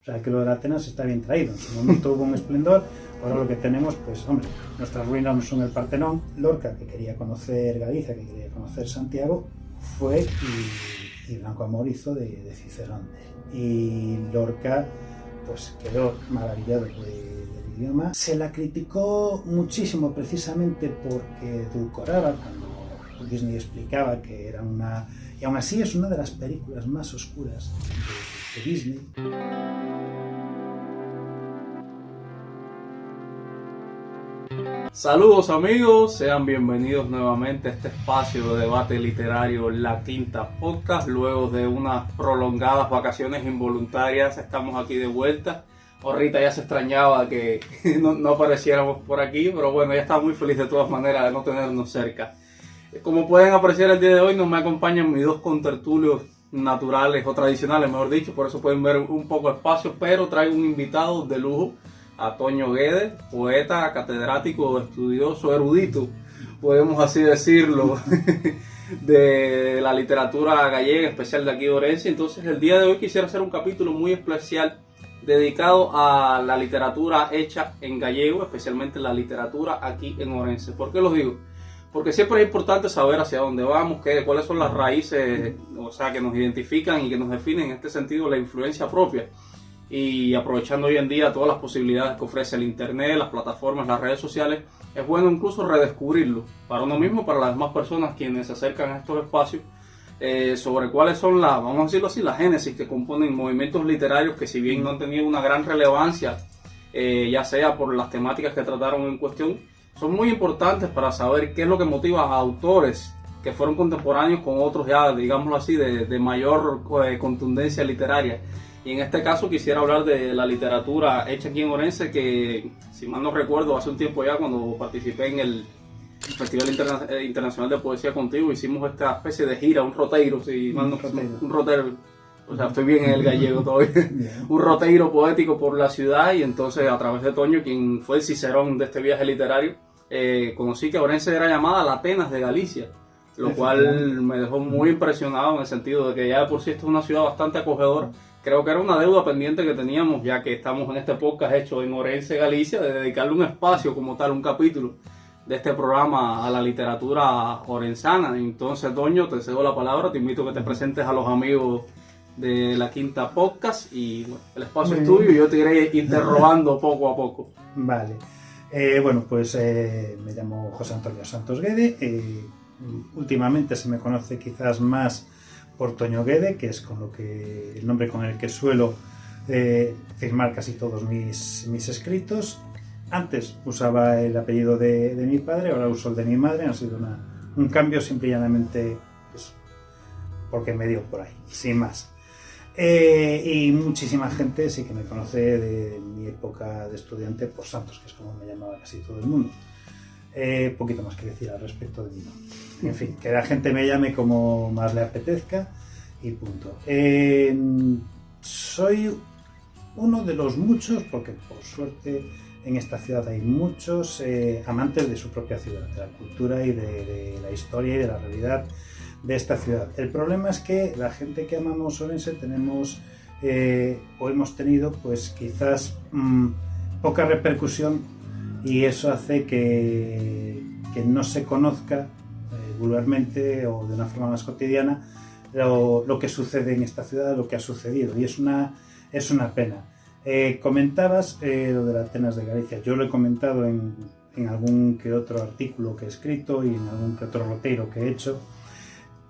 O sea, que lo de Atenas está bien traído. En su momento hubo un esplendor, ahora lo que tenemos, pues hombre, nuestras ruinas no son el Partenón. Lorca, que quería conocer Galicia, que quería conocer Santiago, fue y Blanco Amor hizo de Cicerón. Y Lorca, pues quedó maravillado del idioma. Se la criticó muchísimo precisamente porque edulcoraba cuando Disney explicaba que era una... Y aún así es una de las películas más oscuras de Disney. Saludos amigos, sean bienvenidos nuevamente a este espacio de debate literario La Quinta Podcast. Luego de unas prolongadas vacaciones involuntarias estamos aquí de vuelta. Ahorita ya se extrañaba que no apareciéramos por aquí, pero bueno, ya estaba muy feliz de todas maneras de no tenernos cerca. Como pueden apreciar el día de hoy nos me acompañan mis dos contertulios naturales o tradicionales, mejor dicho, por eso pueden ver un poco de espacio, pero traigo un invitado de lujo, a Toño Guedes, poeta, catedrático, estudioso, erudito, podemos así decirlo, de la literatura gallega, especial de aquí de Orense. Entonces el día de hoy quisiera hacer un capítulo muy especial dedicado a la literatura hecha en gallego, especialmente la literatura aquí en Orense. ¿Por qué lo digo? Porque siempre es importante saber hacia dónde vamos, cuáles son las raíces, o sea, que nos identifican y que nos definen en este sentido la influencia propia. Y aprovechando hoy en día todas las posibilidades que ofrece el internet, las plataformas, las redes sociales, es bueno incluso redescubrirlo para uno mismo, para las demás personas quienes se acercan a estos espacios, sobre cuáles son vamos a decirlo así, las génesis que componen movimientos literarios que, si bien no han tenido una gran relevancia, ya sea por las temáticas que trataron en cuestión, son muy importantes para saber qué es lo que motiva a autores que fueron contemporáneos con otros ya, digámoslo así, de mayor contundencia literaria. Y en este caso quisiera hablar de la literatura hecha aquí en Orense, que, si mal no recuerdo, hace un tiempo ya, cuando participé en el Festival Internacional de Poesía contigo, hicimos esta especie de gira, un roteiro, un roteiro, o sea, estoy bien en el gallego todavía, un roteiro poético por la ciudad. Y entonces, a través de Toño, quien fue el cicerón de este viaje literario, conocí que Orense era llamada la Atenas de Galicia, lo cual me dejó muy impresionado, en el sentido de que ya de por sí esta es una ciudad bastante acogedora. Creo que era una deuda pendiente que teníamos, ya que estamos en este podcast hecho en Orense, Galicia, de dedicarle un espacio como tal, un capítulo de este programa a la literatura orensana. Entonces, Toño, te cedo la palabra, te invito a que te presentes a los amigos de La Quinta Podcast y bueno, el espacio es tuyo y yo te iré interrogando poco a poco. Vale, bueno, pues me llamo José Antonio Santos Guede. Últimamente se me conoce quizás más por Toño Guede, que es el nombre con el que suelo firmar casi todos mis escritos. Antes usaba el apellido de mi padre, ahora uso el de mi madre. Ha sido un cambio simple y llanamente pues, porque me dio por ahí, sin más. Y muchísima gente sí que me conoce de mi época de estudiante por Santos, que es como me llamaba casi todo el mundo. Poquito más que decir al respecto de mí, ¿no? En fin, que la gente me llame como más le apetezca y punto. Soy uno de los muchos, porque por suerte en esta ciudad hay muchos amantes de su propia ciudad, de la cultura y de la historia y de la realidad de esta ciudad. El problema es que la gente que amamos Orense tenemos o hemos tenido pues quizás poca repercusión, y eso hace que no se conozca vulgarmente o de una forma más cotidiana lo que sucede en esta ciudad, lo que ha sucedido, y es una pena. Comentabas lo de las Atenas de Galicia. Yo lo he comentado en algún que otro artículo que he escrito y en algún que otro roteiro que he hecho.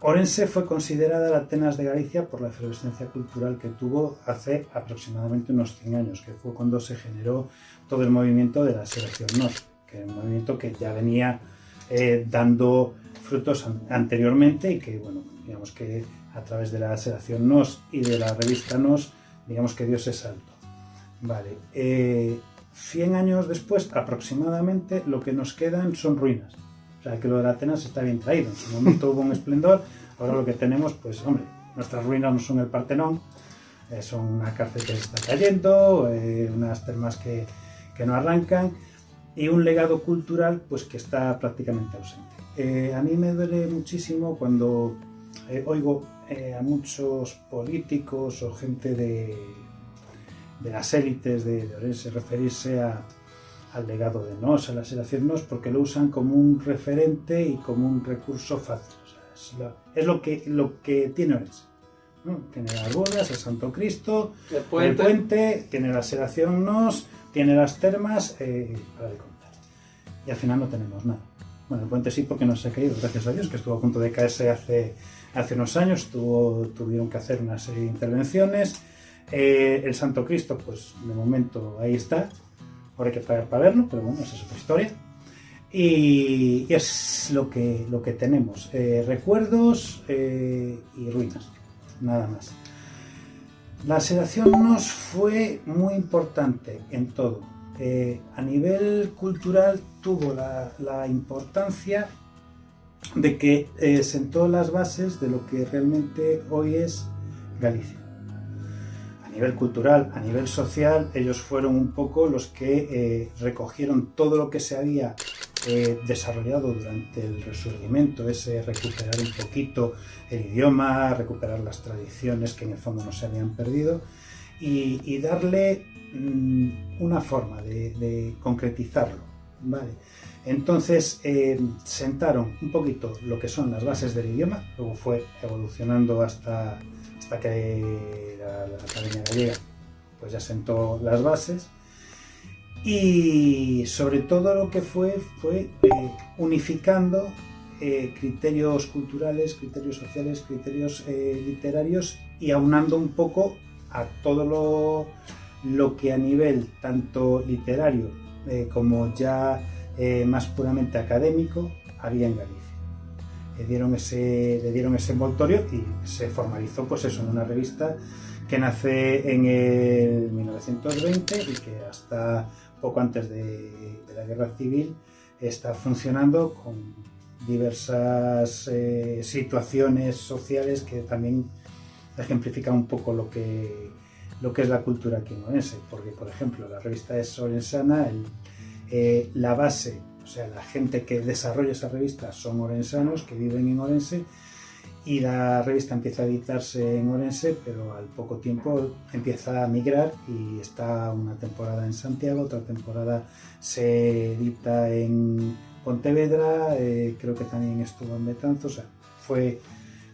Orense fue considerada la Atenas de Galicia por la efervescencia cultural que tuvo hace aproximadamente unos 100 años, que fue cuando se generó todo el movimiento de la Selección Nos, que es un movimiento que ya venía dando frutos anteriormente, y que, bueno, digamos que a través de la Selección Nos y de la revista Nos, digamos que dio ese salto. Vale, 100 años después aproximadamente lo que nos quedan son ruinas. O sea, que lo de Atenas está bien traído. En su momento hubo un esplendor, ahora lo que tenemos, pues hombre, nuestras ruinas no son el Partenón, son una cárcel que se está cayendo, unas termas que no arrancan, y un legado cultural pues que está prácticamente ausente. A mí me duele muchísimo cuando oigo a muchos políticos o gente las élites de Orense referirse al legado de Nos, a la Seración Nos, porque lo usan como un referente y como un recurso fácil. O sea, es lo que tiene Orense, ¿no? Tiene las bodas, el Santo Cristo, el puente, tiene la Seración Nos, tiene las termas, para de contar. Y al final no tenemos nada. Bueno, el puente sí, porque no se ha caído, gracias a Dios, que estuvo a punto de caerse hace unos años, tuvieron que hacer una serie de intervenciones. El Santo Cristo, pues de momento ahí está, ahora hay que pagar para verlo, pero bueno, esa es otra historia. Y es lo que tenemos, recuerdos y ruinas, nada más. La Seración Nos fue muy importante en todo. A nivel cultural tuvo la importancia de que sentó las bases de lo que realmente hoy es Galicia. A nivel cultural, a nivel social, ellos fueron un poco los que recogieron todo lo que se había desarrollado durante el Resurgimiento, ese recuperar un poquito el idioma, recuperar las tradiciones que en el fondo no se habían perdido y darle una forma de concretizarlo, ¿vale? Entonces sentaron un poquito lo que son las bases del idioma, luego fue evolucionando hasta que la Academia Gallega pues ya sentó las bases, y sobre todo lo que fue unificando criterios culturales, criterios sociales, criterios literarios, y aunando un poco a todo lo que a nivel tanto literario como ya más puramente académico había en Galicia. Le dieron ese envoltorio y se formalizó pues eso en una revista que nace en el 1920 y que hasta poco antes de la Guerra Civil está funcionando con diversas situaciones sociales que también ejemplifican un poco lo que es la cultura aquí en Orense, porque por ejemplo la revista es orensana, la base, o sea, la gente que desarrolla esa revista son orensanos que viven en Orense, y la revista empieza a editarse en Orense, pero al poco tiempo empieza a migrar y está una temporada en Santiago, otra temporada se edita en Pontevedra, creo que también estuvo en Betanzos, o sea, fue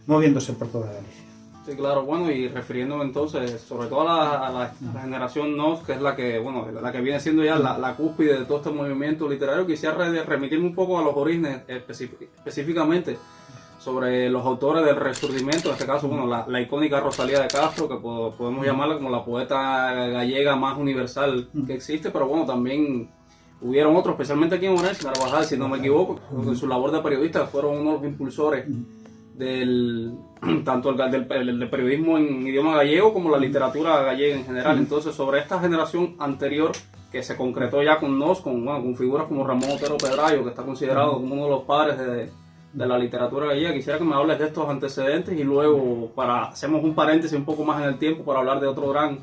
moviéndose por toda Galicia. Sí, claro, bueno, y refiriéndome entonces sobre todo a la generación Nos, que es la que viene siendo ya la cúspide de todo este movimiento literario, quisiera remitirme un poco a los orígenes específicamente sobre los autores del Resurgimiento, en este caso, bueno, la icónica Rosalía de Castro, que podemos llamarla como la poeta gallega más universal que existe, pero bueno, también hubieron otros, especialmente aquí en Orense, Narvajal, si no me equivoco, en su labor de periodista, fueron uno de los impulsores tanto del periodismo en idioma gallego como la literatura gallega en general. Entonces, sobre esta generación anterior que se concretó ya con Nos, con figuras como Ramón Otero Pedrayo, que está considerado como uno de los padres de la literatura gallega, quisiera que me hables de estos antecedentes y luego hacemos un paréntesis un poco más en el tiempo para hablar de otro gran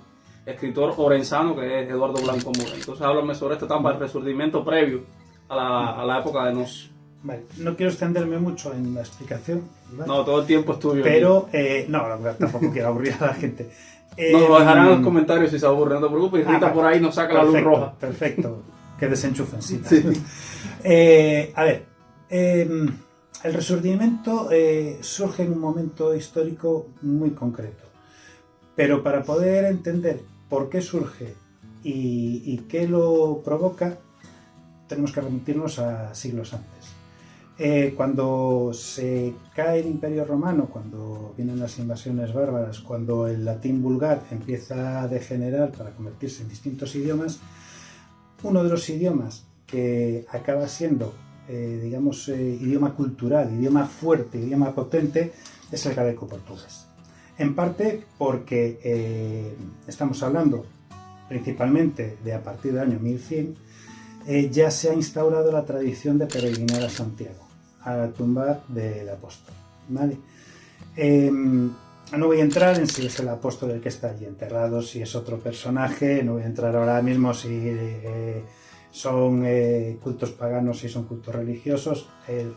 escritor orensano que es Eduardo Blanco Mora. Entonces, háblame sobre esta etapa del Resurgimiento previo a la época de Nos. Vale, no quiero extenderme mucho en la explicación, ¿vale? No, todo el tiempo es tuyo. Pero, no, tampoco quiero aburrir a la gente. Nos lo dejarán en los comentarios si se aburren, no te preocupes, y Rita por ahí nos saca la luz roja. Perfecto, que desenchufen, sí. A ver, el Resurgimiento surge en un momento histórico muy concreto, pero para poder entender por qué surge y qué lo provoca, tenemos que remitirnos a siglos antes. Cuando se cae el Imperio Romano, cuando vienen las invasiones bárbaras, cuando el latín vulgar empieza a degenerar para convertirse en distintos idiomas, uno de los idiomas que acaba siendo, idioma cultural, idioma fuerte, idioma potente, es el galeco-portugués. En parte porque estamos hablando principalmente de a partir del año 1100, ya se ha instaurado la tradición de peregrinar a Santiago, a la tumba del apóstol, ¿vale? No voy a entrar en si es el apóstol el que está allí enterrado, si es otro personaje, no voy a entrar ahora mismo si son cultos paganos, si son cultos religiosos,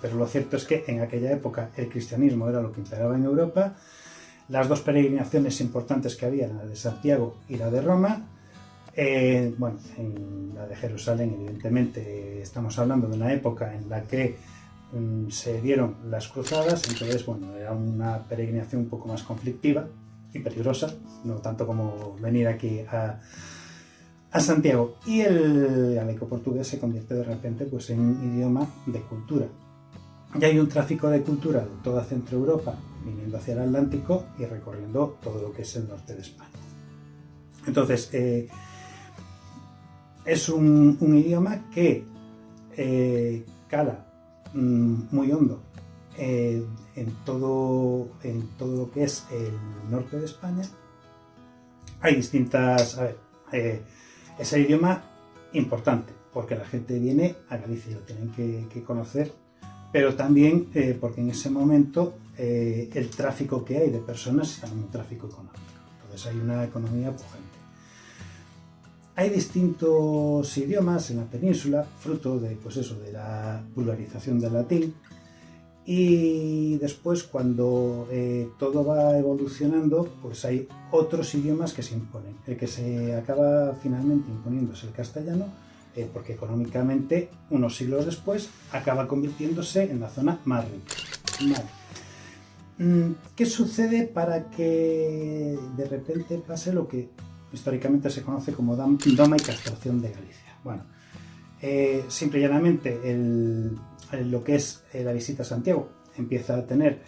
pero lo cierto es que en aquella época el cristianismo era lo que imperaba en Europa. Las dos peregrinaciones importantes que había, la de Santiago y la de Roma, Bueno, en la de Jerusalén, evidentemente, estamos hablando de una época en la que se dieron las cruzadas, entonces, bueno, era una peregrinación un poco más conflictiva y peligrosa, no tanto como venir aquí a Santiago. Y el galaico-portugués se convierte de repente pues, en idioma de cultura. Y hay un tráfico de cultura de toda Centro Europa, viniendo hacia el Atlántico y recorriendo todo lo que es el norte de España. Entonces, es un idioma que cala muy hondo en todo lo que es el norte de España. Hay distintas... es el idioma importante, porque la gente viene a Galicia y lo tienen que conocer, pero también porque en ese momento el tráfico que hay de personas está en un tráfico económico. Entonces hay una economía pujante. Hay distintos idiomas en la península, fruto de, pues eso, de la vulgarización del latín, y después cuando todo va evolucionando, pues hay otros idiomas que se imponen. El que se acaba finalmente imponiendo es el castellano, porque económicamente, unos siglos después, acaba convirtiéndose en la zona más rica. Vale. ¿Qué sucede para que de repente pase lo que históricamente se conoce como doma y castración de Galicia? Bueno, simple y llanamente lo que es la visita a Santiago empieza a tener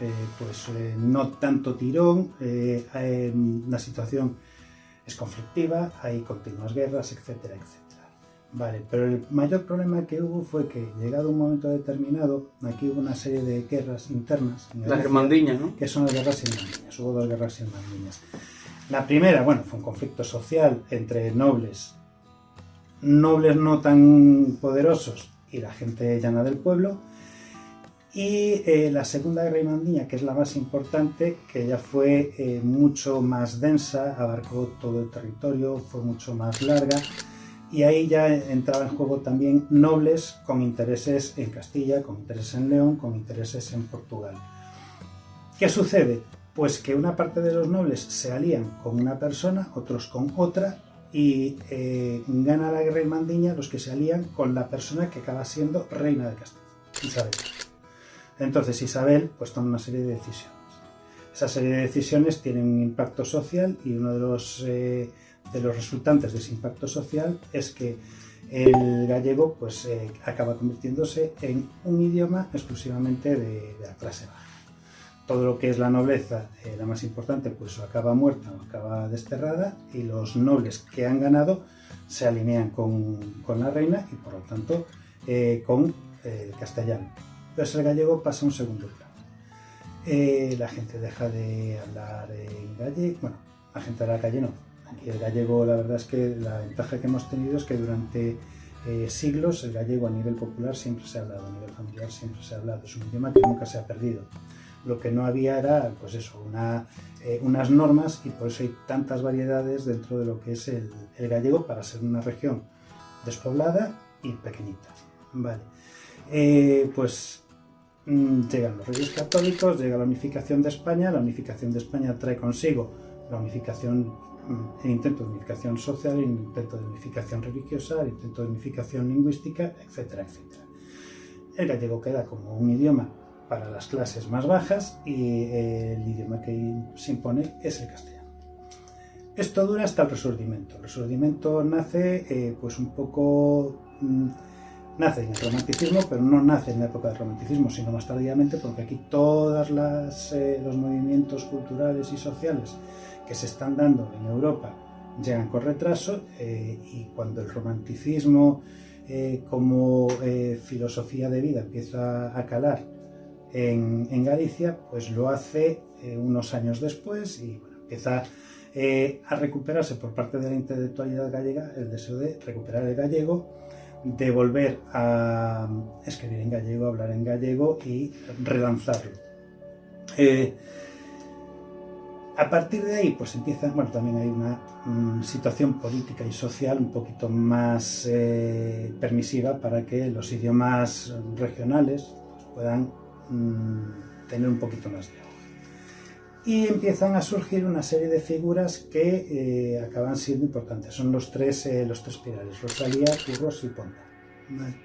no tanto tirón, la situación es conflictiva, hay continuas guerras, etcétera, etcétera. Vale, pero el mayor problema que hubo fue que, llegado un momento determinado, aquí hubo una serie de guerras internas. Las hermandiñas, ¿no? Que son las guerras irmandiñas. Hubo 2 guerras irmandiñas. La primera, bueno, fue un conflicto social entre nobles no tan poderosos y la gente llana del pueblo. Y la segunda guerra irmandiña, que es la más importante, que ya fue mucho más densa, abarcó todo el territorio, fue mucho más larga. Y ahí ya entraba en juego también nobles con intereses en Castilla, con intereses en León, con intereses en Portugal. ¿Qué sucede? Pues que una parte de los nobles se alían con una persona, otros con otra, y gana la guerra irmandiña los que se alían con la persona que acaba siendo reina de Castilla, Isabel. Entonces Isabel pues toma una serie de decisiones. Esa serie de decisiones tienen un impacto social y uno de los resultantes de ese impacto social es que el gallego pues acaba convirtiéndose en un idioma exclusivamente de la clase baja. Todo lo que es la nobleza, la más importante, pues o acaba muerta o acaba desterrada, y los nobles que han ganado se alinean con la reina y por lo tanto con el castellano. Entonces el gallego pasa a un segundo plano. La gente deja de hablar en gallego, bueno, la gente de la calle no. Aquí el gallego, la verdad es que la ventaja que hemos tenido es que durante siglos el gallego a nivel popular siempre se ha hablado, a nivel familiar siempre se ha hablado, es un idioma que nunca se ha perdido. Lo que no había era, pues eso, unas normas, y por eso hay tantas variedades dentro de lo que es el gallego para ser una región despoblada y pequeñita. Vale. Pues llegan los Reyes Católicos, llega la unificación de España. La unificación de España trae consigo el intento de unificación social, el intento de unificación religiosa, el intento de unificación lingüística, etcétera, etcétera. El gallego queda como un idioma para las clases más bajas y el idioma que se impone es el castellano. Esto dura hasta el Resurgimiento. El Resurgimiento nace nace en el Romanticismo, pero no nace en la época del Romanticismo, sino más tardíamente, porque aquí todos los movimientos culturales y sociales que se están dando en Europa llegan con retraso, y cuando el Romanticismo como filosofía de vida empieza a calar en Galicia, pues lo hace unos años después, y bueno, empieza a recuperarse por parte de la intelectualidad gallega el deseo de recuperar el gallego, de volver a escribir en gallego, hablar en gallego y relanzarlo. A partir de ahí pues empieza, bueno, también hay una situación política y social un poquito más permisiva para que los idiomas regionales pues, puedan tener un poquito más de auge. y empiezan a surgir una serie de figuras que acaban siendo importantes. Son los tres pilares: Rosalía, Curros y Ponta. ¿Vale?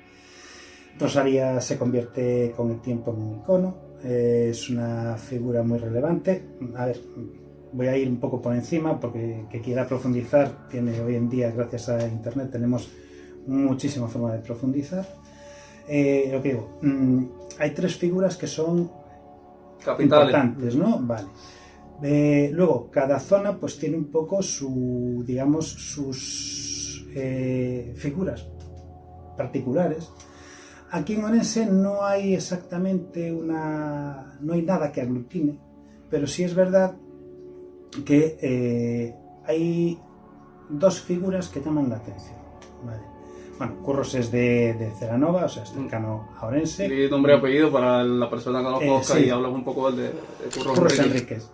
Rosalía se convierte con el tiempo en un icono, es una figura muy relevante. A ver, voy a ir un poco por encima porque que quiera profundizar, tiene hoy en día, gracias a internet, tenemos muchísima forma de profundizar. Lo que digo, hay tres figuras que son capitales, importantes, ¿no? Vale. Luego, cada zona pues tiene un poco digamos, sus figuras particulares. Aquí en Orense no hay exactamente no hay nada que aglutine, pero sí es verdad que hay dos figuras que llaman la atención. Vale. Bueno, Curros es de Celanova, o sea, es cercano a Orense. Y nombre y apellido para la persona que no conozca, sí. Y hablas un poco de Curros Enríquez.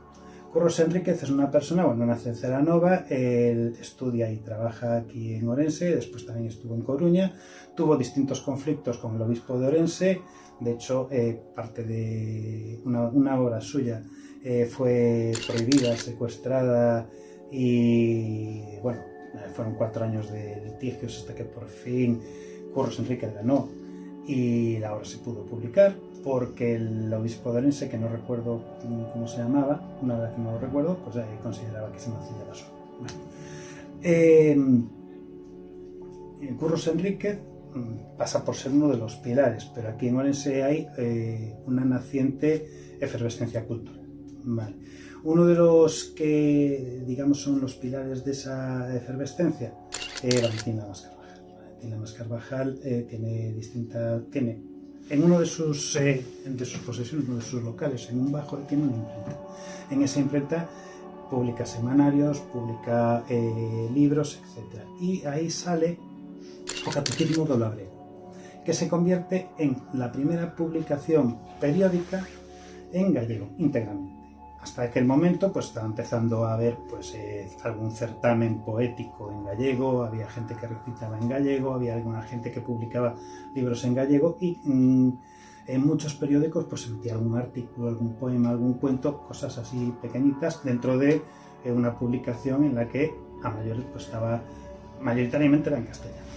Curros Enríquez es una persona, bueno, nace en Celanova, él estudia y trabaja aquí en Orense, después también estuvo en Coruña, tuvo distintos conflictos con el obispo de Orense. De hecho, parte de una obra suya fue prohibida, secuestrada, y bueno, fueron 4 años de litigios hasta que por fin Curros Enríquez ganó y la obra se pudo publicar, porque el obispo de Orense, que no recuerdo cómo se llamaba, una vez que no lo recuerdo, pues consideraba que se mancillaba la suya. Bueno. Curros Enríquez pasa por ser uno de los pilares, pero aquí en Orense hay una naciente efervescencia cultural. Vale. Uno de los que, digamos, son los pilares de esa efervescencia, Valentín Lamas Carvajal. Valentín Lamas Carvajal tiene en uno de sus posesiones, uno de sus locales, en un bajo, tiene una imprenta. En esa imprenta publica semanarios, publica libros, etc. Y ahí sale o Catecismo do Labrego, que se convierte en la primera publicación periódica en gallego, íntegramente. Hasta aquel momento pues estaba empezando a haber pues, algún certamen poético en gallego, había gente que recitaba en gallego, había alguna gente que publicaba libros en gallego, y en muchos periódicos pues se metía algún artículo, algún poema, algún cuento, cosas así pequeñitas dentro de una publicación en la que a mayores pues estaba mayoritariamente era en castellano.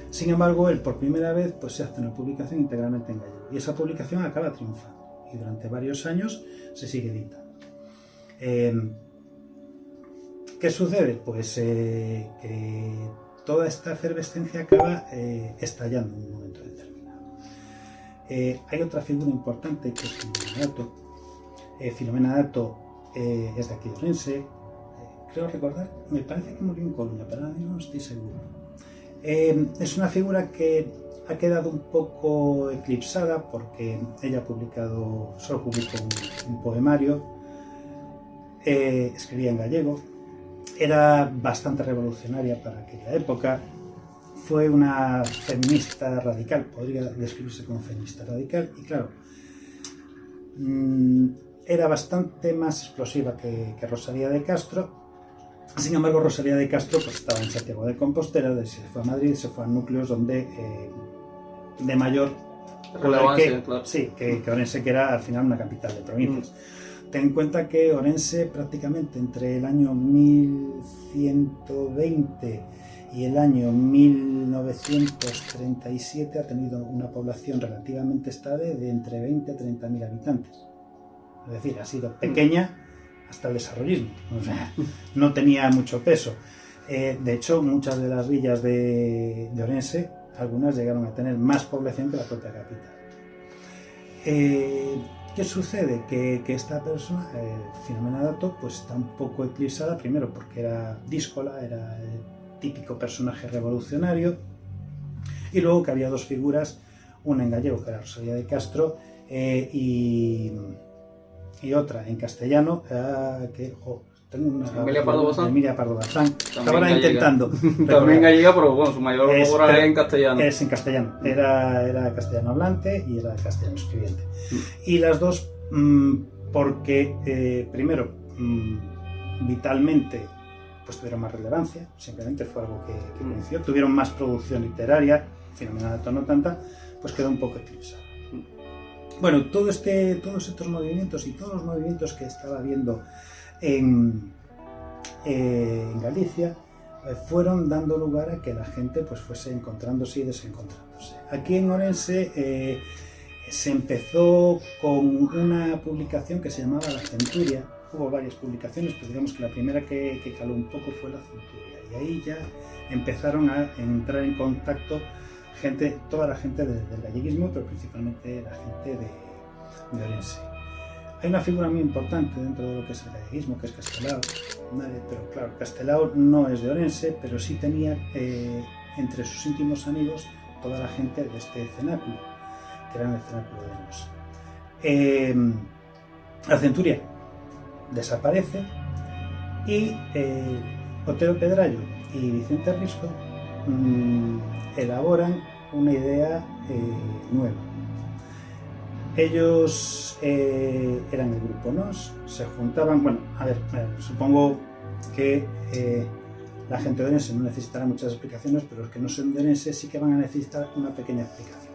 Sin embargo, él por primera vez pues se hace una publicación integralmente en gallego, y esa publicación acaba triunfando y durante varios años se sigue editando. ¿Qué sucede? Pues que toda esta efervescencia acaba estallando en un momento determinado. Hay otra figura importante que es Filomena Dato. Filomena Dato es de aquí de Orense. Creo recordar, me parece que murió en Coruña, pero ahora mismo no estoy seguro. Es una figura que ha quedado un poco eclipsada porque ella solo publicó un poemario. Escribía en gallego, era bastante revolucionaria para aquella época, fue una feminista radical, podría describirse como feminista radical, y claro, era bastante más explosiva que Rosalía de Castro. Sin embargo, Rosalía de Castro pues, estaba en Santiago de Compostela, se fue a Madrid, se fue a núcleos donde de mayor relevancia, claro. Sí, que Orense, que era al final una capital de provincias. Ten en cuenta que Orense prácticamente entre el año 1120 y el año 1937 ha tenido una población relativamente estable de entre 20 a 30.000 habitantes. Es decir, ha sido pequeña hasta el desarrollismo, o sea, no tenía mucho peso. De hecho, muchas de las villas de Orense, algunas llegaron a tener más población que la propia capital. ¿Qué sucede? Que esta persona, Filomena Dato, pues está un poco eclipsada, primero porque era díscola, era el típico personaje revolucionario, y luego que había dos figuras, una en gallego, que era Rosalía de Castro, y otra en castellano, tengo una Emilia Pardo Bazán. Emilia Pardo Bazán. Estaba ahora intentando. También gallega, pero bueno, su mayor obra es en castellano. Es en castellano. Era castellano hablante y era castellano escribiente. Y las dos, porque primero, vitalmente, pues tuvieron más relevancia, simplemente fue algo que coincidió, tuvieron más producción literaria, Filomena Dato no tanta, pues quedó un poco eclipsada. Bueno, todos estos movimientos y todos los movimientos que estaba habiendo en Galicia fueron dando lugar a que la gente pues fuese encontrándose y desencontrándose. Aquí en Orense se empezó con una publicación que se llamaba La Centuria. Hubo varias publicaciones, pero digamos que la primera que caló un poco fue La Centuria, y ahí ya empezaron a entrar en contacto toda la gente del galleguismo, pero principalmente la gente de Orense. Hay una figura muy importante dentro de lo que es el galleguismo, que es Castelao, ¿vale? Pero claro, Castelao no es de Orense, pero sí tenía entre sus íntimos amigos toda la gente de este cenáculo, que era el cenáculo de Nos. La Centuria desaparece y Otero Pedrayo y Vicente Risco elaboran una idea nueva. Ellos eran el grupo Nos, se juntaban, bueno, a ver, supongo que la gente de Orense no necesitará muchas explicaciones, pero los que no son de Orense sí que van a necesitar una pequeña explicación.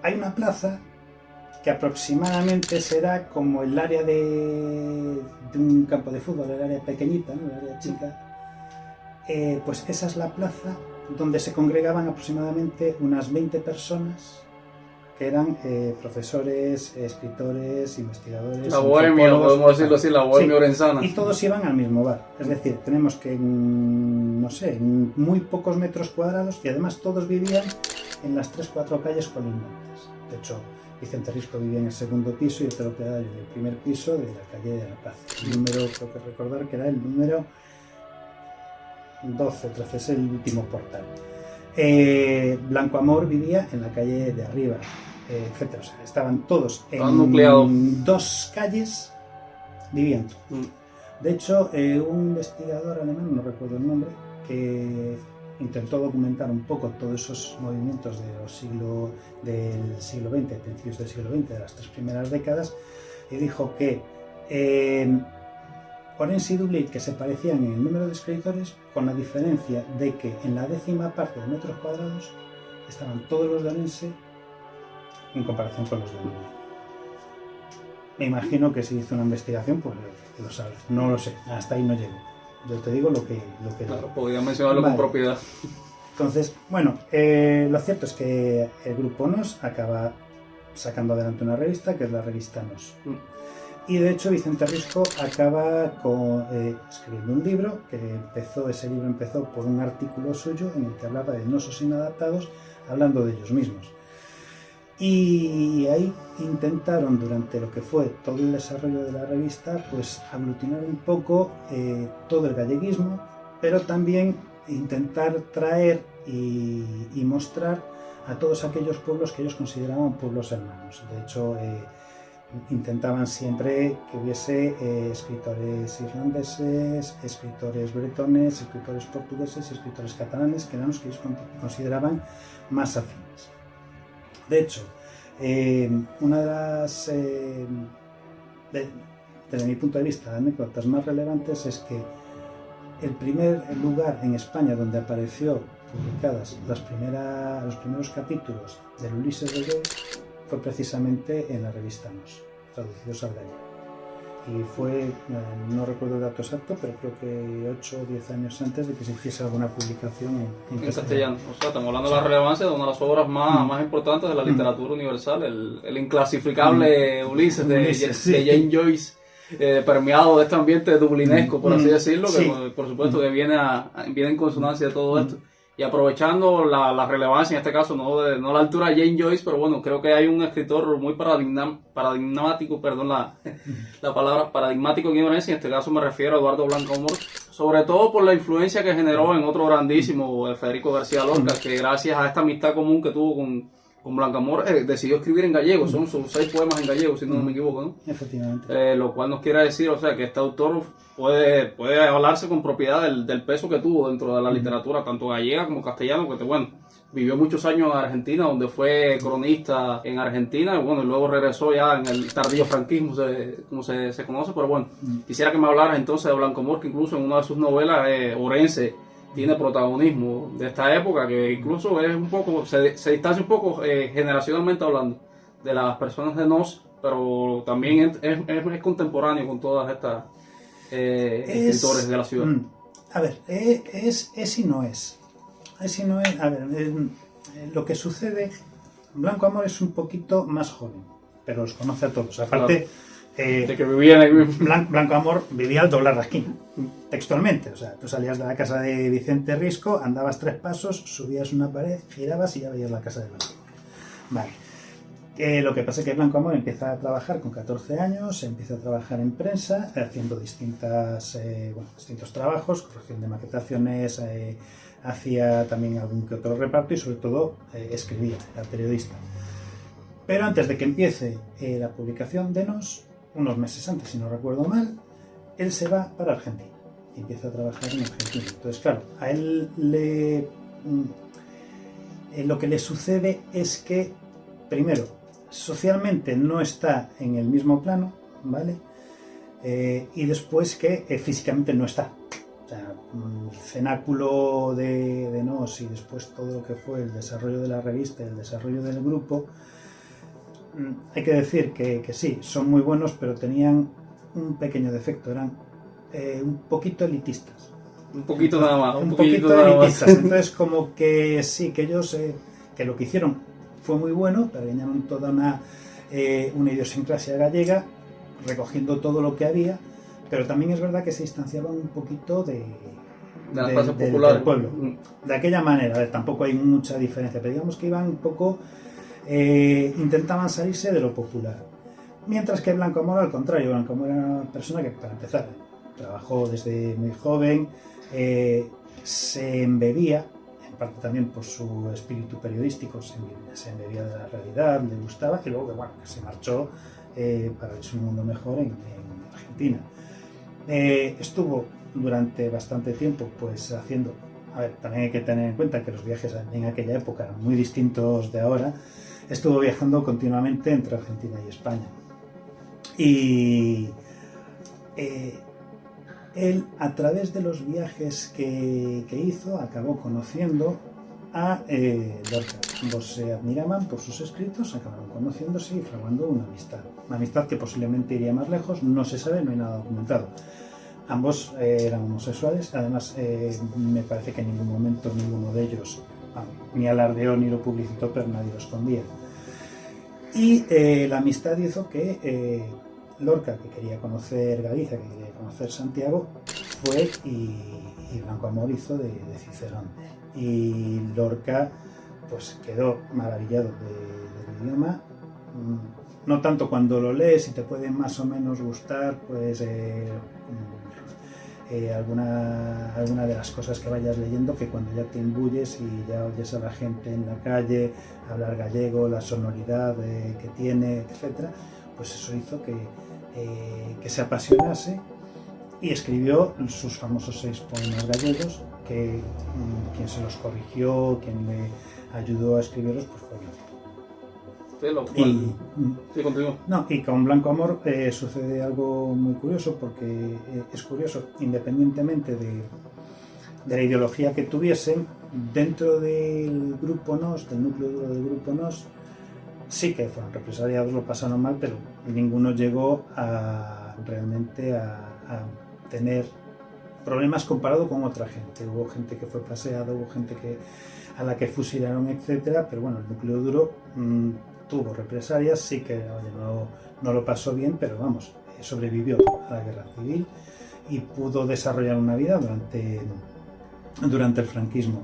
Hay una plaza que aproximadamente será como el área de un campo de fútbol, el área pequeñita, ¿no? El área chica. Pues esa es la plaza donde se congregaban aproximadamente unas 20 personas que eran profesores, escritores, investigadores. La bohemia, podemos decirlo así, la bohemia orensana. Y todos iban al mismo bar. Es decir, tenemos que, no sé, en muy pocos metros cuadrados, y además todos vivían en las 3-4 calles colindantes. De hecho, Vicente Risco vivía en el segundo piso y Otero Pedrayo en el primer piso de la calle de la Paz. El número, creo que recordar que era el número 12, 13, es el último portal. Blanco Amor vivía en la calle de arriba, etc. O sea, estaban todos en 2 calles viviendo. De hecho, un investigador alemán, no recuerdo el nombre, que intentó documentar un poco todos esos movimientos del siglo XX, principios del siglo XX, de las 3 primeras décadas, y dijo que Orense y Dublín, que se parecían en el número de escritores, con la diferencia de que en la 10ª parte de metros cuadrados estaban todos los de Orense en comparación con los de Dublín. Me imagino que si hizo una investigación, pues lo sabe. No lo sé, hasta ahí no llego. Yo te digo lo que claro, podía mencionarlo con propiedad. Entonces, bueno, lo cierto es que el grupo Nos acaba sacando adelante una revista, que es la revista Nos. Y de hecho Vicente Risco acaba escribiendo un libro, ese libro empezó por un artículo suyo en el que hablaba de nosos inadaptados, hablando de ellos mismos. Y ahí intentaron, durante lo que fue todo el desarrollo de la revista, pues aglutinar un poco todo el galleguismo, pero también intentar traer y mostrar a todos aquellos pueblos que ellos consideraban pueblos hermanos. De hecho, intentaban siempre que hubiese escritores irlandeses, escritores bretones, escritores portugueses y escritores catalanes, que eran los que ellos consideraban más afines. De hecho, una de las, desde mi punto de vista, anécdotas más relevantes es que el primer lugar en España donde apareció publicadas los primeros capítulos del Ulises de Joyce fue precisamente en la revista Nos, traducidos al gallego. Y fue, no recuerdo el dato exacto, pero creo que 8 o 10 años antes de que se hiciese alguna publicación en castellano. O sea, estamos hablando de la relevancia de una de las obras más importantes de la literatura universal, el inclasificable Ulises de James Joyce, permeado de este ambiente dublinesco, por así decirlo, que por supuesto que viene en consonancia de todo esto. Y aprovechando la relevancia, en este caso, no la altura de James Joyce, pero bueno, creo que hay un escritor muy paradigmático, perdón la palabra, paradigmático en Orense, en este caso me refiero a Eduardo Blanco Amor, sobre todo por la influencia que generó en otro grandísimo, Federico García Lorca, que gracias a esta amistad común que tuvo con Blanco Amor, decidió escribir en gallego. Son 6 poemas en gallego, si no me equivoco, ¿no? Efectivamente. Lo cual nos quiere decir, o sea, que este autor puede hablarse con propiedad del peso que tuvo dentro de la literatura, tanto gallega como castellano, que bueno, vivió muchos años en Argentina, donde fue cronista en Argentina, y bueno, y luego regresó ya en el tardío franquismo, como se conoce, pero bueno, quisiera que me hablaras entonces de Blanco Amor, que incluso en una de sus novelas, Orense, tiene protagonismo de esta época, que incluso es un poco, se distancia un poco generacionalmente hablando de las personas de Nos, pero también es contemporáneo con todas estas escritores de la ciudad. A ver, es y no es. Es y no es. A ver, lo que sucede, Blanco Amor es un poquito más joven, pero los conoce a todos. Aparte, de que vivían ahí. Blanco Amor vivía al doblar la esquina, textualmente. O sea, tú salías de la casa de Vicente Risco, andabas 3 pasos, subías una pared, girabas y ya veías la casa de Blanco. Vale. Lo que pasa es que Blanco Amor empieza a trabajar con 14 años, empieza a trabajar en prensa, haciendo distintos trabajos, corrección de maquetaciones, hacía también algún que otro reparto y sobre todo escribía, era periodista. Pero antes de que empiece la publicación de Nos, unos meses antes, si no recuerdo mal, él se va para Argentina y empieza a trabajar en Argentina. Entonces, claro, a él lo que le sucede es que, primero, socialmente no está en el mismo plano, ¿vale? Y después que físicamente no está. O sea, el cenáculo de Nos y después todo lo que fue el desarrollo de la revista y el desarrollo del grupo, hay que decir que sí, son muy buenos, pero tenían un pequeño defecto, eran un poquito elitistas. Un poquito nada más. Un poquito elitistas. Entonces, como que sí, que ellos, que lo que hicieron fue muy bueno, pero añadieron toda una idiosincrasia gallega, recogiendo todo lo que había, pero también es verdad que se distanciaban un poquito del pueblo. De aquella manera, tampoco hay mucha diferencia, pero digamos que iban un poco, intentaban salirse de lo popular. Mientras que Blanco Amor, al contrario, Blanco Amor era una persona que, para empezar, trabajó desde muy joven, se embebía, en parte también por su espíritu periodístico, se embebía de la realidad, le gustaba, y luego bueno, se marchó para irse un mundo mejor en Argentina. Estuvo durante bastante tiempo pues haciendo, a ver, también hay que tener en cuenta que los viajes en aquella época eran muy distintos de ahora, estuvo viajando continuamente entre Argentina y España. Y él, a través de los viajes que hizo, acabó conociendo a Lorca. Ambos se admiraban por sus escritos, acabaron conociéndose y fraguando una amistad. Una amistad que posiblemente iría más lejos, no se sabe, no hay nada documentado. Ambos eran homosexuales, además me parece que en ningún momento ninguno de ellos ni alardeó ni lo publicitó, pero nadie lo escondía. Y la amistad hizo que Lorca, que quería conocer Galicia, que quería conocer Santiago, fue y Blanco Amor hizo de Cicerón. Y Lorca pues quedó maravillado del idioma, no tanto cuando lo lees y te puede más o menos gustar, pues alguna de las cosas que vayas leyendo, que cuando ya te imbuyes y ya oyes a la gente en la calle hablar gallego, la sonoridad que tiene, etcétera, pues eso hizo que se apasionase y escribió sus famosos 6 poemas gallegos, que quien se los corrigió, quien le ayudó a escribirlos, pues fue y con Blanco Amor sucede algo muy curioso, porque es curioso, independientemente de la ideología que tuviesen, dentro del grupo Nos, del núcleo duro del grupo Nos, sí que fueron represaliados, lo pasaron mal, pero ninguno llegó realmente a tener problemas comparado con otra gente. Hubo gente que fue paseada, hubo gente a la que fusilaron, etcétera, pero bueno, el núcleo duro tuvo represalias, sí que no lo pasó bien, pero vamos, sobrevivió a la guerra civil y pudo desarrollar una vida durante el franquismo.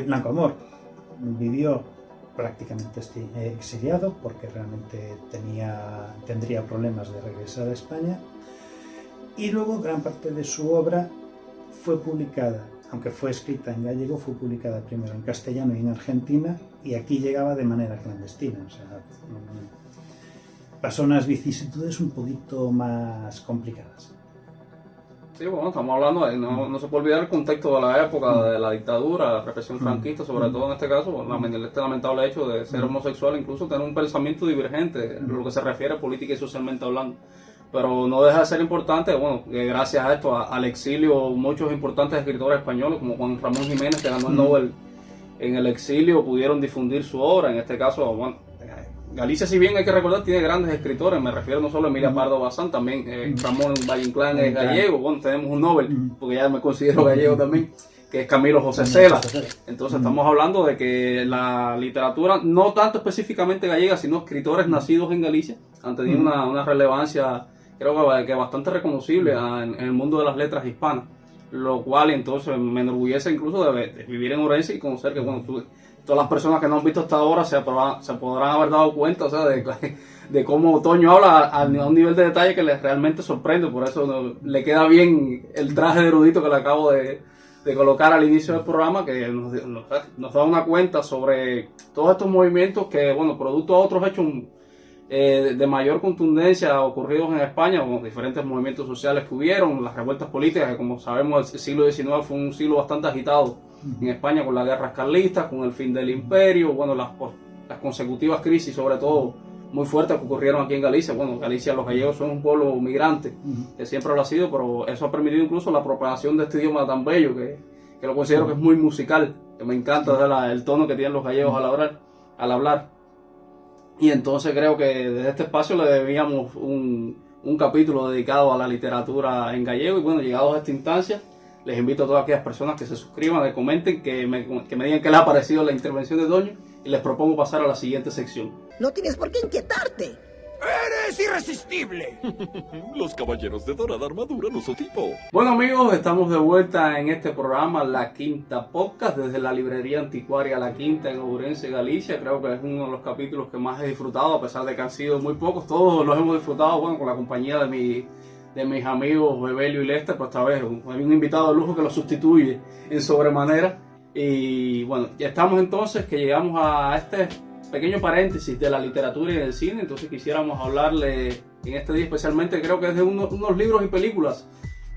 Blanco Amor vivió prácticamente exiliado, porque realmente tendría problemas de regresar a España, y luego gran parte de su obra fue publicada, aunque fue escrita en gallego, fue publicada primero en castellano y en Argentina, y aquí llegaba de manera clandestina. O sea, pasó unas vicisitudes un poquito más complicadas. Sí, bueno, estamos hablando, no se puede olvidar el contexto de la época, de la dictadura, la represión franquista, sobre todo en este caso, este lamentable hecho de ser homosexual, incluso tener un pensamiento divergente en lo que se refiere a política y socialmente hablando. Pero no deja de ser importante, bueno, que gracias a esto, al exilio, muchos importantes escritores españoles, como Juan Ramón Jiménez, que ganó el Nobel en el exilio, pudieron difundir su obra. En este caso, bueno, Galicia, si bien hay que recordar, tiene grandes escritores, me refiero no solo a Emilia Pardo Bazán, también Ramón Valle Inclán es gallego, bueno, tenemos un Nobel, porque ya me considero gallego también, que es Camilo José Cela. Entonces estamos hablando de que la literatura, no tanto específicamente gallega, sino escritores nacidos en Galicia, han tenido una relevancia, creo que bastante reconocible en el mundo de las letras hispanas, lo cual entonces me enorgullece incluso de vivir en Orense y conocer que, bueno, todas las personas que no han visto hasta ahora se podrán haber dado cuenta, o sea, de cómo Toño habla a un nivel de detalle que les realmente sorprende. Por eso le queda bien el traje de erudito que le acabo de colocar al inicio del programa, que nos da una cuenta sobre todos estos movimientos que, bueno, producto a otros hechos de mayor contundencia ocurridos en España, con diferentes movimientos sociales que hubieron, las revueltas políticas, que como sabemos el siglo XIX fue un siglo bastante agitado en España, con las guerras carlistas, con el fin del imperio, bueno, las consecutivas crisis, sobre todo muy fuertes, que ocurrieron aquí en Galicia. Bueno, Galicia, los gallegos son un pueblo migrante, que siempre lo ha sido, pero eso ha permitido incluso la propagación de este idioma tan bello, que lo considero que es muy musical, que me encanta el tono que tienen los gallegos al hablar. Y entonces creo que desde este espacio le debíamos un capítulo dedicado a la literatura en gallego. Y bueno, llegados a esta instancia, les invito a todas aquellas personas que se suscriban, que comenten, que me digan qué les ha parecido la intervención de Toño, y les propongo pasar a la siguiente sección. No tienes por qué inquietarte. ¡Eres irresistible! Los caballeros de dorada armadura no son tipo. Bueno, amigos, estamos de vuelta en este programa, La Quinta Podcast, desde la librería anticuaria La Quinta en Ourense, Galicia. Creo que es uno de los capítulos que más he disfrutado, a pesar de que han sido muy pocos. Todos los hemos disfrutado, bueno, con la compañía de mis amigos Bebelio y Lester, pero esta vez hay un invitado de lujo que lo sustituye en sobremanera. Y bueno, ya estamos entonces, que llegamos a este pequeño paréntesis de la literatura y del cine. Entonces quisiéramos hablarle en este día especialmente, creo que es de unos libros y películas.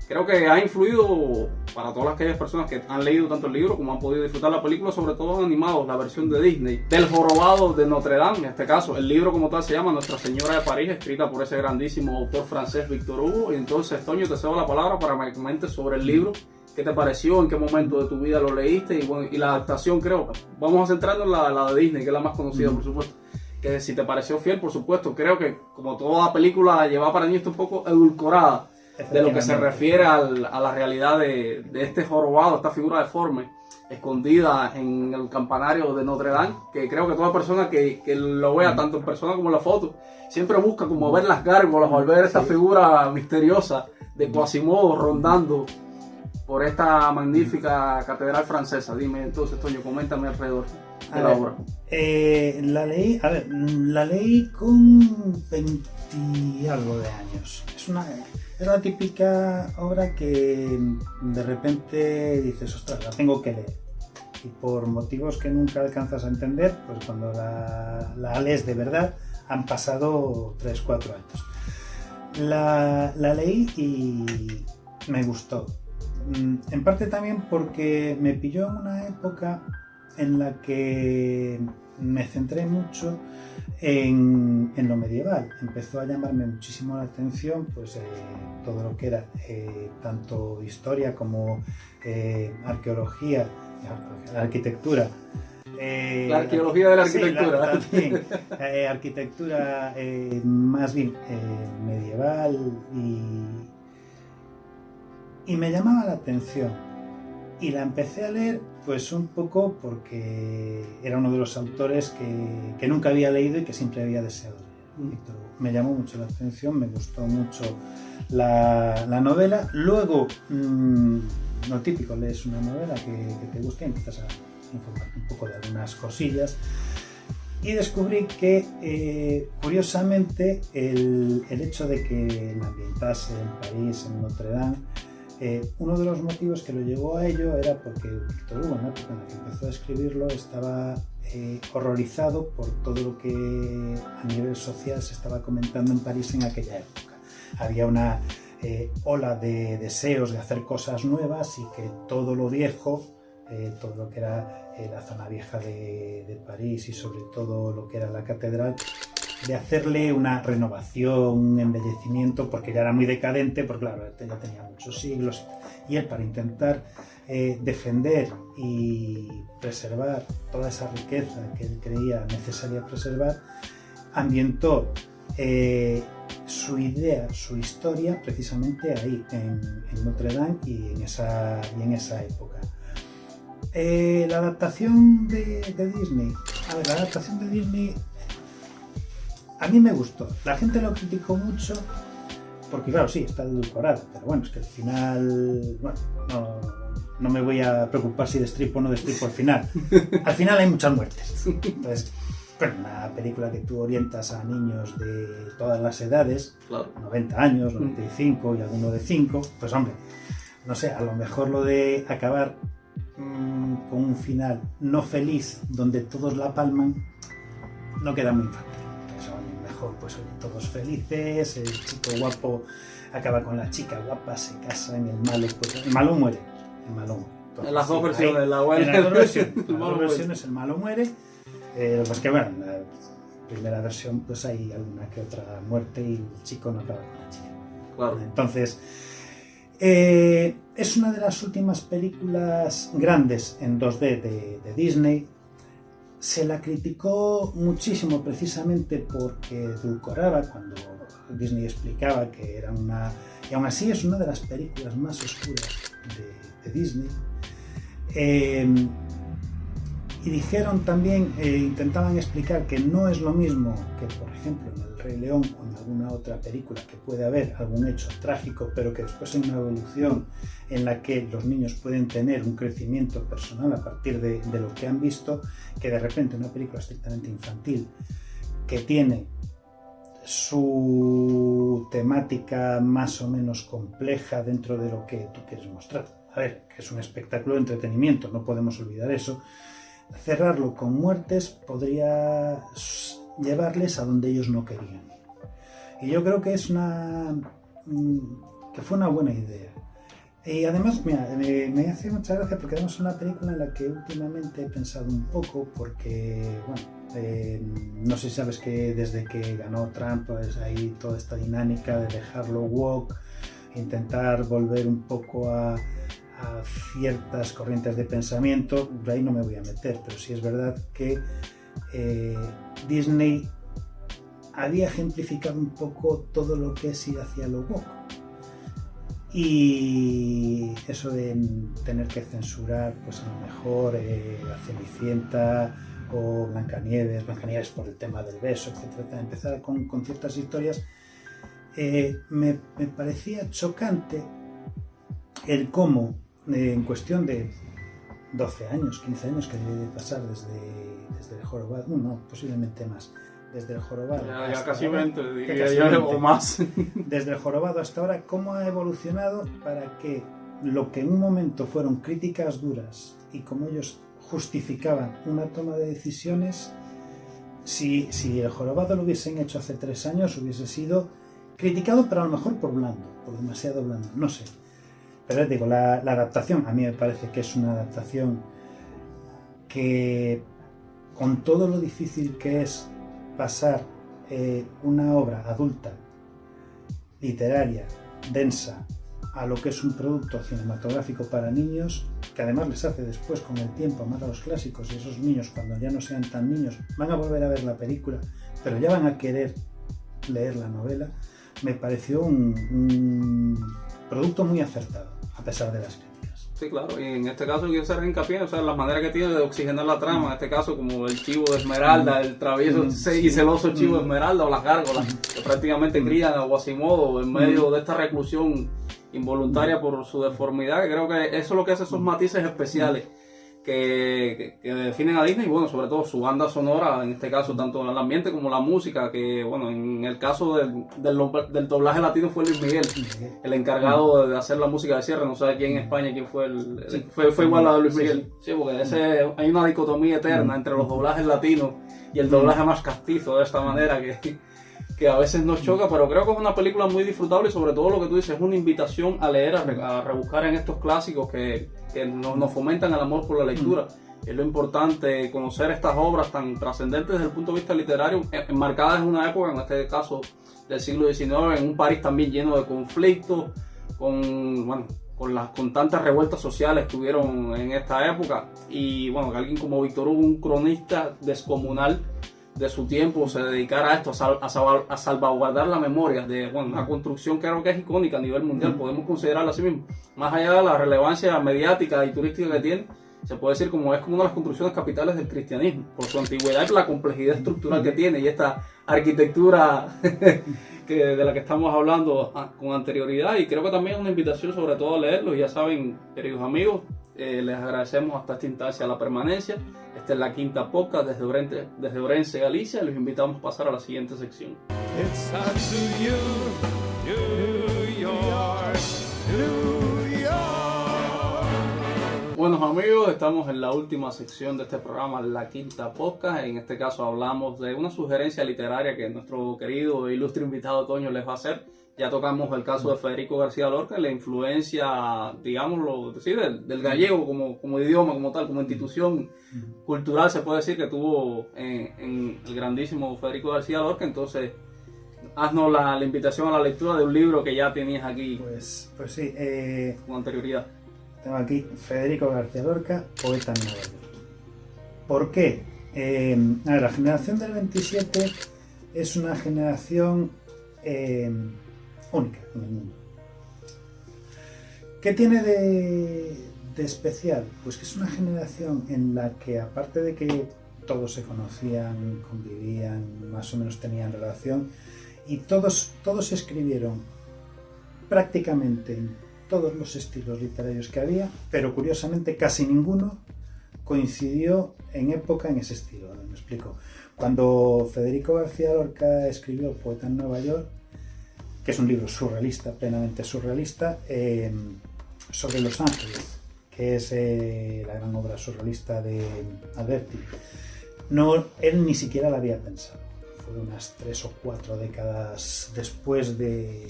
Creo que ha influido para todas aquellas personas que han leído tanto el libro como han podido disfrutar la película, sobre todo animados, la versión de Disney, del Jorobado de Notre Dame. En este caso, el libro como tal se llama Nuestra Señora de París, escrita por ese grandísimo autor francés Victor Hugo. Y entonces, Toño, te cedo la palabra para que me comentes sobre el libro. ¿Qué te pareció? ¿En qué momento de tu vida lo leíste? Y bueno, y la adaptación, creo. Vamos a centrarnos en la de Disney, que es la más conocida, por supuesto. Que si te pareció fiel, por supuesto. Creo que, como toda película, lleva para niños un poco edulcorada de lo que se refiere a la realidad de este jorobado, esta figura deforme, escondida en el campanario de Notre Dame, que creo que toda persona que lo vea, tanto en persona como en la foto, siempre busca como ver las gárgolas o ver esta figura misteriosa de Quasimodo rondando por esta magnífica catedral francesa. Dime entonces, Toño, coméntame alrededor de la obra. La leí con 20 y algo de años. Es la típica obra que de repente dices, ostras, la tengo que leer. Y por motivos que nunca alcanzas a entender, pues cuando la lees de verdad, han pasado 3-4 años. La leí y me gustó. En parte también porque me pilló en una época en la que me centré mucho en lo medieval. Empezó a llamarme muchísimo la atención pues, todo lo que era tanto historia como arqueología, arquitectura. La arqueología de la arquitectura. Sí, también, arquitectura más bien medieval y me llamaba la atención. Y la empecé a leer pues un poco porque era uno de los autores que nunca había leído y que siempre había deseado leer. Víctor Hugo. Me llamó mucho la atención, me gustó mucho la novela. Luego, lo típico, lees una novela que te gusta y empiezas a informarte un poco de algunas cosillas. Y descubrí que, curiosamente, el hecho de que la ambientase en París, en Notre Dame, uno de los motivos que lo llevó a ello era porque Víctor Hugo, en la época en la que empezó a escribirlo, estaba horrorizado por todo lo que a nivel social se estaba comentando en París en aquella época. Había una ola de deseos de hacer cosas nuevas y que todo lo viejo, todo lo que era la zona vieja de París y sobre todo lo que era la catedral, de hacerle una renovación, un embellecimiento, porque ya era muy decadente, porque claro, ya tenía muchos siglos, y él, para intentar defender y preservar toda esa riqueza que él creía necesaria preservar, ambientó su idea, su historia, precisamente ahí, en Notre Dame y en esa época. La adaptación de Disney. A ver, la adaptación de Disney a mí me gustó. La gente lo criticó mucho porque, claro, sí, está edulcorado, pero bueno, es que al final, bueno, no me voy a preocupar si destripo o no destripo al final. Al final hay muchas muertes. Entonces, bueno, una película que tú orientas a niños de todas las edades, claro, 90 años, 95 y alguno de 5, pues hombre, no sé, a lo mejor lo de acabar con un final no feliz donde todos la palman no queda muy infantil. Mejor, pues todos felices, el chico guapo acaba con la chica guapa, se casa, en el malo, pues el malo muere. Entonces, en las dos versiones, en las dos versiones el malo muere. Lo que pasa es que, bueno, en la primera versión pues hay alguna que otra muerte y el chico no acaba con la chica. Claro. Entonces, es una de las últimas películas grandes en 2D de Disney. Se la criticó muchísimo precisamente porque edulcoraba cuando Disney explicaba que era una... Y aún así es una de las películas más oscuras de Disney. Y dijeron también, intentaban explicar que no es lo mismo que, por ejemplo, en El Rey León o en alguna otra película que puede haber algún hecho trágico, pero que después hay una evolución en la que los niños pueden tener un crecimiento personal a partir de lo que han visto, que de repente una película estrictamente infantil que tiene su temática más o menos compleja dentro de lo que tú quieres mostrar. A ver, que es un espectáculo de entretenimiento, no podemos olvidar eso. Cerrarlo con muertes podría llevarles a donde ellos no querían. Y yo creo que que fue una buena idea. Y además, mira, me hace mucha gracia porque además es una película en la que últimamente he pensado un poco porque, bueno, no sé si sabes que desde que ganó Trump pues hay toda esta dinámica de dejarlo woke, intentar volver un poco a ciertas corrientes de pensamiento. Ahí no me voy a meter, pero sí es verdad que Disney había ejemplificado un poco todo lo que es ir hacia lo woke. Y eso de tener que censurar, pues a lo mejor la Cenicienta o Blancanieves por el tema del beso, etcétera, empezar con ciertas historias, me parecía chocante el cómo, en cuestión de 12 años, 15 años que debe de pasar desde el jorobado, no, posiblemente más, desde el jorobado ya casi 20, diría yo, o más. Desde el jorobado hasta ahora, cómo ha evolucionado para que lo que en un momento fueron críticas duras y como ellos justificaban una toma de decisiones, si el jorobado lo hubiesen hecho hace 3 años hubiese sido criticado, pero a lo mejor por blando, por demasiado blando, no sé. Pero digo, la adaptación a mí me parece que es una adaptación que, con todo lo difícil que es pasar una obra adulta, literaria, densa, a lo que es un producto cinematográfico para niños, que además les hace después con el tiempo amar a los clásicos, y esos niños cuando ya no sean tan niños van a volver a ver la película, pero ya van a querer leer la novela, me pareció un producto muy acertado, a pesar de las críticas. Sí, claro, y en este caso quiero hacer hincapié, o sea, la manera que tiene de oxigenar la trama, en este caso como el chivo de Esmeralda, el travieso y celoso chivo de Esmeralda o las gárgolas, que prácticamente crían a Quasimodo en medio de esta reclusión involuntaria por su deformidad, que creo que eso es lo que hace esos matices especiales que definen a Disney, y bueno, sobre todo su banda sonora, en este caso tanto el ambiente como la música, que bueno, en el caso del doblaje latino fue Luis Miguel, el encargado de hacer la música de cierre. No sé quién en España quién fue fue igual a Luis Miguel. Sí, porque hay una dicotomía eterna entre los doblajes latinos y el doblaje más castizo, de esta manera que a veces nos choca, pero creo que es una película muy disfrutable, y sobre todo lo que tú dices, es una invitación a leer, a rebuscar en estos clásicos que nos fomentan el amor por la lectura. Es lo importante, conocer estas obras tan trascendentes desde el punto de vista literario, enmarcadas en una época, en este caso del siglo XIX, en un París también lleno de conflictos, con tantas revueltas sociales que hubieron en esta época, y bueno, que alguien como Víctor Hugo, un cronista descomunal, de su tiempo se dedicara a esto, a salvaguardar la memoria de una construcción que creo que es icónica a nivel mundial, podemos considerarla así mismo, más allá de la relevancia mediática y turística que tiene, se puede decir como es como una de las construcciones capitales del cristianismo, por su antigüedad y la complejidad estructural que tiene y esta arquitectura de la que estamos hablando con anterioridad, y creo que también es una invitación sobre todo a leerlo. Ya saben, queridos amigos, les agradecemos hasta esta instancia la permanencia. Esta es la quinta podcast desde Orense, Galicia. Los invitamos a pasar a la siguiente sección. It's up to you, New York, New York. Buenos amigos, estamos en la última sección de este programa, la quinta podcast. En este caso hablamos de una sugerencia literaria que nuestro querido e ilustre invitado Toño les va a hacer. Ya tocamos el caso de Federico García Lorca, la influencia, digámoslo, ¿sí? del gallego como idioma, como tal, como institución cultural, se puede decir, que tuvo en el grandísimo Federico García Lorca. Entonces, haznos la invitación a la lectura de un libro que ya tenías aquí Pues sí, con anterioridad. tengo aquí Federico García Lorca, poeta en Nueva York. ¿Por qué? A ver, la generación del 27 es una generación única en el mundo. ¿Qué tiene de especial? Pues que es una generación en la que, aparte de que todos se conocían, convivían, más o menos tenían relación, y todos escribieron prácticamente en todos los estilos literarios que había, pero curiosamente casi ninguno coincidió en época en ese estilo. Me explico. Cuando Federico García Lorca escribió Poeta en Nueva York, que es un libro surrealista, plenamente surrealista, sobre Los Ángeles, que es la gran obra surrealista de Alberti, él ni siquiera la había pensado. Fue unas 3 o 4 décadas después de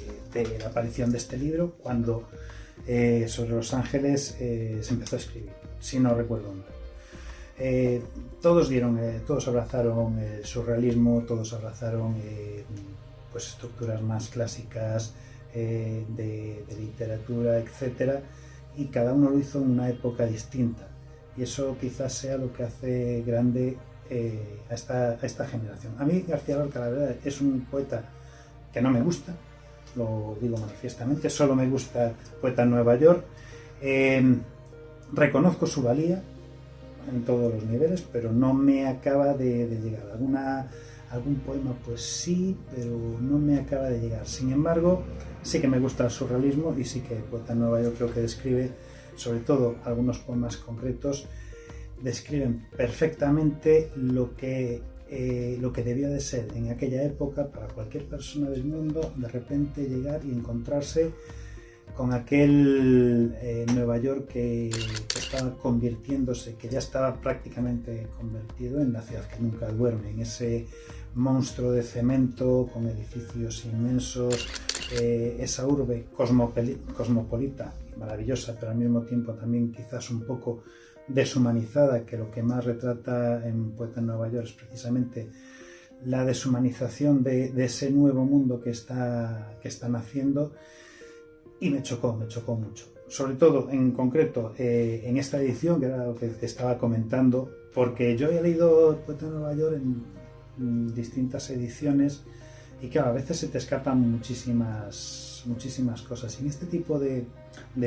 la aparición de este libro, cuando sobre Los Ángeles se empezó a escribir, si no recuerdo mal. Todos abrazaron el surrealismo, todos abrazaron pues estructuras más clásicas de literatura, etcétera, y cada uno lo hizo en una época distinta, y eso quizás sea lo que hace grande a esta generación. A mí García Lorca, la verdad, es un poeta que no me gusta, lo digo manifiestamente, solo me gusta Poeta en Nueva York. Reconozco su valía en todos los niveles, pero no me acaba de llegar. Algún poema pues sí, pero no me acaba de llegar. Sin embargo, sí que me gusta el surrealismo, y sí que Poeta en Nueva York creo que describe, sobre todo algunos poemas concretos, describen perfectamente lo que debió de ser en aquella época para cualquier persona del mundo, de repente llegar y encontrarse con aquel Nueva York que estaba convirtiéndose, que ya estaba prácticamente convertido en la ciudad que nunca duerme, en ese monstruo de cemento con edificios inmensos, esa urbe cosmopolita y maravillosa, pero al mismo tiempo también quizás un poco deshumanizada, que lo que más retrata en Poeta en Nueva York es precisamente la deshumanización de ese nuevo mundo que está naciendo, y me chocó mucho, sobre todo en concreto en esta edición, que era lo que estaba comentando, porque yo he leído Poeta en Nueva York en distintas ediciones, y claro, a veces se te escapan muchísimas cosas, y en este tipo de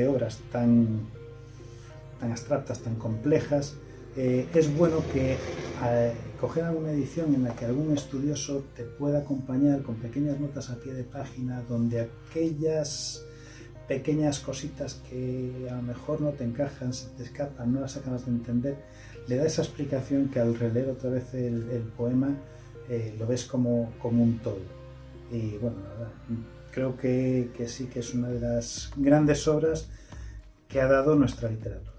obras tan abstractas, tan complejas, es bueno que coger alguna edición en la que algún estudioso te pueda acompañar con pequeñas notas a pie de página, donde aquellas pequeñas cositas que a lo mejor no te encajan, se te escapan, no las acabas de entender, le da esa explicación que al releer otra vez el poema lo ves como un todo. Y bueno, la verdad, creo que sí que es una de las grandes obras que ha dado nuestra literatura.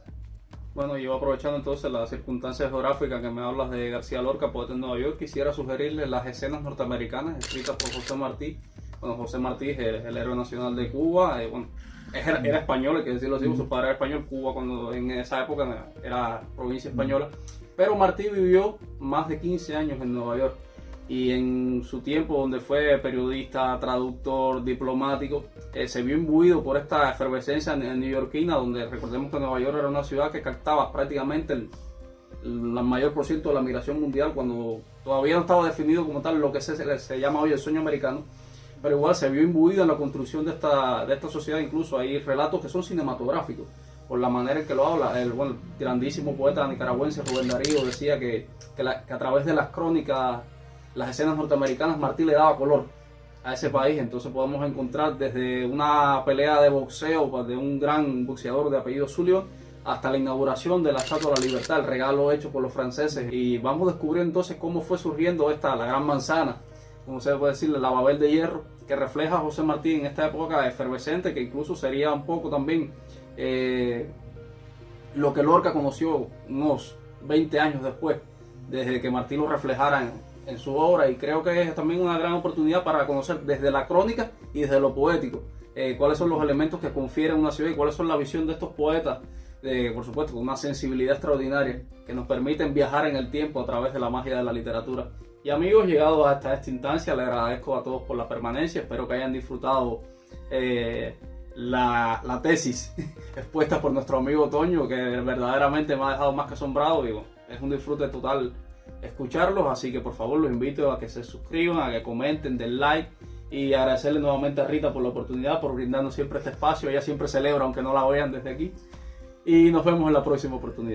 Bueno, yo aprovechando entonces las circunstancias geográficas que me hablas de García Lorca, Poeta en Nueva York, quisiera sugerirle Las escenas norteamericanas, escritas por José Martí. Bueno, José Martí es el héroe nacional de Cuba, era español, hay que decirlo así, su padre era español. Cuba cuando en esa época era provincia española, pero Martí vivió más de 15 años en Nueva York, y en su tiempo donde fue periodista, traductor, diplomático, se vio imbuido por esta efervescencia neoyorquina, donde recordemos que Nueva York era una ciudad que captaba prácticamente mayor por ciento de la migración mundial, cuando todavía no estaba definido como tal lo que se llama hoy el sueño americano, pero igual se vio imbuido en la construcción de esta sociedad. Incluso hay relatos que son cinematográficos, por la manera en que lo habla. El grandísimo poeta nicaragüense Rubén Darío decía que a través de las crónicas, las escenas norteamericanas, Martí le daba color a ese país. Entonces podemos encontrar desde una pelea de boxeo de un gran boxeador de apellido Sullivan hasta la inauguración de la Estatua de la Libertad, el regalo hecho por los franceses. Y vamos descubriendo entonces cómo fue surgiendo la gran manzana, como se puede decir, la Babel de Hierro, que refleja a José Martí en esta época efervescente, que incluso sería un poco también lo que Lorca conoció unos 20 años después, desde que Martí lo reflejara en su obra. Y creo que es también una gran oportunidad para conocer desde la crónica y desde lo poético cuáles son los elementos que confieren una ciudad y cuáles son la visión de estos poetas, por supuesto con una sensibilidad extraordinaria, que nos permiten viajar en el tiempo a través de la magia de la literatura. Y amigos, llegados hasta esta instancia, les agradezco a todos por la permanencia. Espero que hayan disfrutado la tesis expuesta por nuestro amigo Toño, que verdaderamente me ha dejado más que asombrado. Y bueno, es un disfrute total escucharlos, así que por favor los invito a que se suscriban, a que comenten, den like, y agradecerle nuevamente a Rita por la oportunidad, por brindarnos siempre este espacio. Ella siempre celebra, aunque no la vean desde aquí, y nos vemos en la próxima oportunidad.